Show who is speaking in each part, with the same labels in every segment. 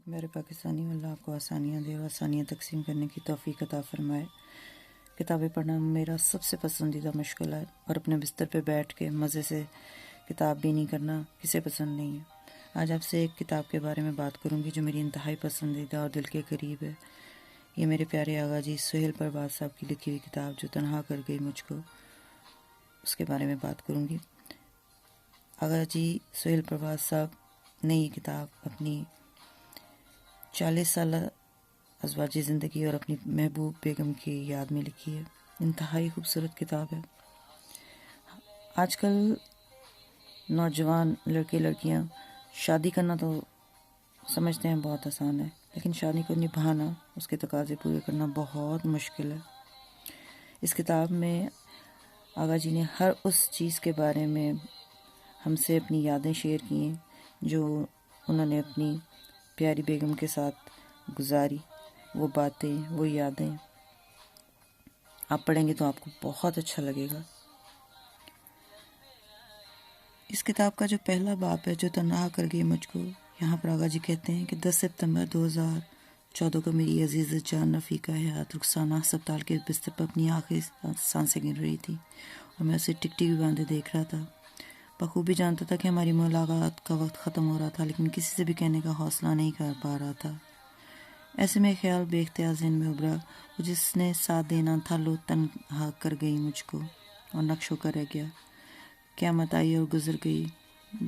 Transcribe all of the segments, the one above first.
Speaker 1: میرے پاکستانی اللہ آپ کو آسانیاں دے اور آسانیاں تقسیم کرنے کی توفیق عطا فرمائے۔ کتابیں پڑھنا میرا سب سے پسندیدہ مشغلہ ہے اور اپنے بستر پہ بیٹھ کے مزے سے کتاب بینی کرنا کسے پسند نہیں ہے۔ آج آپ سے ایک کتاب کے بارے میں بات کروں گی جو میری انتہائی پسندیدہ اور دل کے قریب ہے۔ یہ میرے پیارے آغا جی سہیل پرواز صاحب کی لکھی ہوئی کتاب جو تنہا کر گئی مجھ کو، اس کے بارے میں بات کروں گی۔ آغا جی سہیل پرواز صاحب نے یہ کتاب اپنی 40 سالہ ازواجی زندگی اور اپنی محبوب بیگم کی یاد میں لکھی ہے۔ انتہائی خوبصورت کتاب ہے۔ آج کل نوجوان لڑکے لڑکیاں شادی کرنا تو سمجھتے ہیں بہت آسان ہے، لیکن شادی کو نبھانا، اس کے تقاضے پورے کرنا بہت مشکل ہے۔ اس کتاب میں آغا جی نے ہر اس چیز کے بارے میں ہم سے اپنی یادیں شیئر کی ہیں جو انہوں نے اپنی پیاری بیگم کے ساتھ گزاری، وہ باتیں، وہ یادیں۔ آپ پڑھیں گے تو آپ کو بہت اچھا لگے گا۔ اس کتاب کا جو پہلا باب ہے جو تنہا کر گئی مجھ کو، یہاں پر آغا جی کہتے ہیں کہ 10 ستمبر 2014 کو میری عزیز جان رفیقہ حیات رخسانہ ہسپتال کے بستر پر اپنی آخری سانسیں گن رہی تھی اور میں اسے ٹکٹی بھی باندھے دیکھ رہا تھا۔ بخوبی جانتا تھا کہ ہماری ملاقات کا وقت ختم ہو رہا تھا، لیکن کسی سے بھی کہنے کا حوصلہ نہیں کر پا رہا تھا۔ ایسے میں خیال بے اختیار ذہن میں ابھرا، وہ جس نے ساتھ دینا تھا لو تنہا کر گئی مجھ کو اور نقش ہو کر رہ گیا۔ قیامت آئی اور گزر گئی۔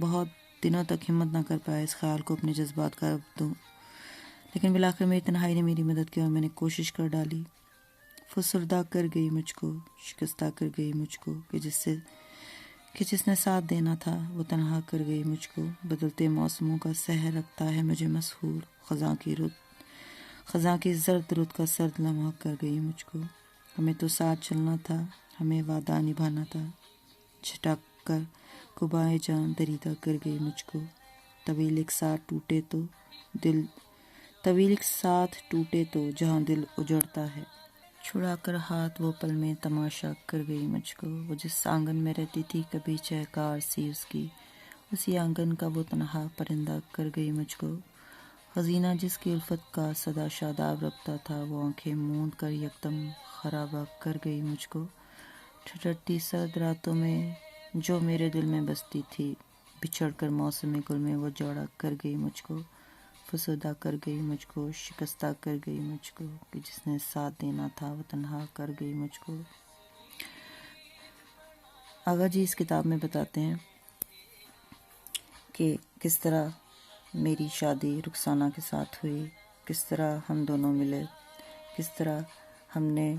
Speaker 1: بہت دنوں تک ہمت نہ کر پایا اس خیال کو اپنے جذبات کا رب دوں، لیکن بالآخر میری تنہائی نے میری مدد کی اور میں نے کوشش کر ڈالی۔ فسردہ کر گئی مجھ کو، شکستہ کر گئی مجھ کو کہ جس نے ساتھ دینا تھا وہ تنہا کر گئی مجھ کو۔ بدلتے موسموں کا سحر رکھتا ہے مجھے مسحور، خزاں کی زرد رت کا سرد لمحہ کر گئی مجھ کو۔ ہمیں تو ساتھ چلنا تھا، ہمیں وعدہ نبھانا تھا، چھٹک کر قبائے جان دریدہ کر گئی مجھ کو۔ طویل ایک ساتھ ٹوٹے تو جہاں دل اجڑتا ہے، چھڑا کر ہاتھ وہ پل میں تماشا کر گئی مجھ کو۔ وہ جس آنگن میں رہتی تھی کبھی چہکار سی اس کی، اسی آنگن کا وہ تنہا پرندہ کر گئی مجھ کو۔ خزینہ جس کی الفت کا صدا شاداب رکھتا تھا، وہ آنکھیں موند کر یکدم خرابہ کر گئی مجھ کو۔ ٹھٹرتی سرد راتوں میں جو میرے دل میں بستی تھی، بچھڑ کر موسم گل میں وہ جوڑا کر گئی مجھ کو۔ فسردہ کر گئی مجھ کو، شکستہ کر گئی مجھ کو، کہ جس نے ساتھ دینا تھا وہ تنہا کر گئی مجھ کو۔ آغا جی اس کتاب میں بتاتے ہیں کہ کس طرح میری شادی رخسانہ کے ساتھ ہوئی، کس طرح ہم دونوں ملے، کس طرح ہم نے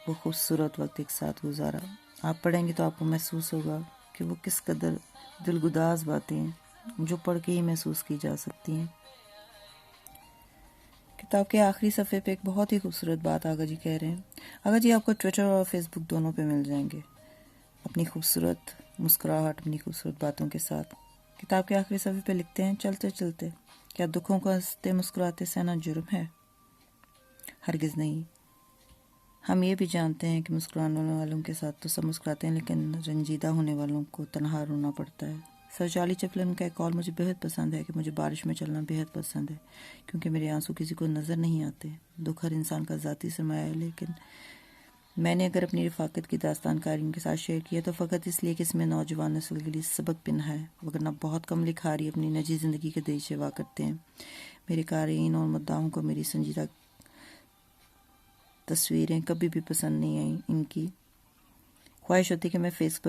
Speaker 1: وہ خوبصورت وقت ایک ساتھ گزارا۔ آپ پڑھیں گے تو آپ کو محسوس ہوگا کہ وہ کس قدر دلگداز باتیں ہیں جو پڑھ کے ہی محسوس کی جا سکتی ہیں۔ کتاب کے آخری صفحے پہ ایک بہت ہی خوبصورت بات آغا جی کہہ رہے ہیں۔ آغا جی آپ کو ٹویٹر اور فیس بک دونوں پہ مل جائیں گے اپنی خوبصورت مسکراہٹ، اپنی خوبصورت باتوں کے ساتھ۔ کتاب کے آخری صفحے پہ لکھتے ہیں، چلتے چلتے کیا دکھوں کو ہنستے مسکراتے سہنا جرم ہے؟ ہرگز نہیں۔ ہم یہ بھی جانتے ہیں کہ مسکرانے والوں کے ساتھ تو سب مسکراتے ہیں، لیکن رنجیدہ ہونے والوں کو تنہا رونا پڑتا ہے۔ سر چارلی چپلن کا ایک قول مجھے بہت پسند ہے کہ مجھے بارش میں چلنا بہت پسند ہے کیونکہ میرے آنسو کسی کو نظر نہیں آتے۔ دکھ ہر انسان کا ذاتی سرمایہ ہے، لیکن میں نے اگر اپنی رفاقت کی داستان قارئین کے ساتھ شیئر کیا تو فقط اس لیے کہ اس میں نوجوان نسل کے لیے سبق پنہا ہے، وگرنہ بہت کم لکھاری اپنی نجی زندگی کے دیش ہوا کرتے ہیں۔ میرے قارئین اور مداحوں کو میری سنجیدہ تصویریں کبھی بھی پسند نہیں آئیں۔ ان کی خواہش ہوتی کہ میں فیس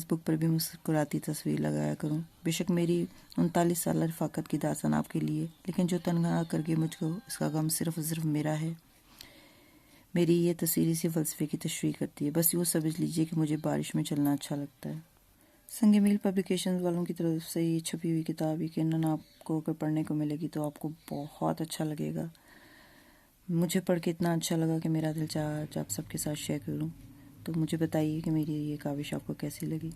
Speaker 1: بک پر بھی مسکراتی تصویر لگایا کروں۔ بے شک میری 39 سالہ رفاقت کی داستان آپ کے لیے، لیکن جو تنہا کر کے مجھ کو، اس کا غم صرف میرا ہے۔ میری یہ تصویر اسی فلسفے کی تشریح کرتی ہے۔ بس یوں سمجھ لیجئے کہ مجھے بارش میں چلنا اچھا لگتا ہے۔ سنگ میل پبلیکیشنز والوں کی طرف سے یہ چھپی ہوئی کتاب یقیناً آپ کو اگر پڑھنے کو ملے گی تو آپ کو بہت اچھا لگے گا۔ مجھے پڑھ کے اتنا اچھا لگا کہ میرا دل چاہا آپ سب کے ساتھ شیئر کر لوں۔ تو مجھے بتائیے کہ میری یہ کاوش آپ کو کیسی لگی۔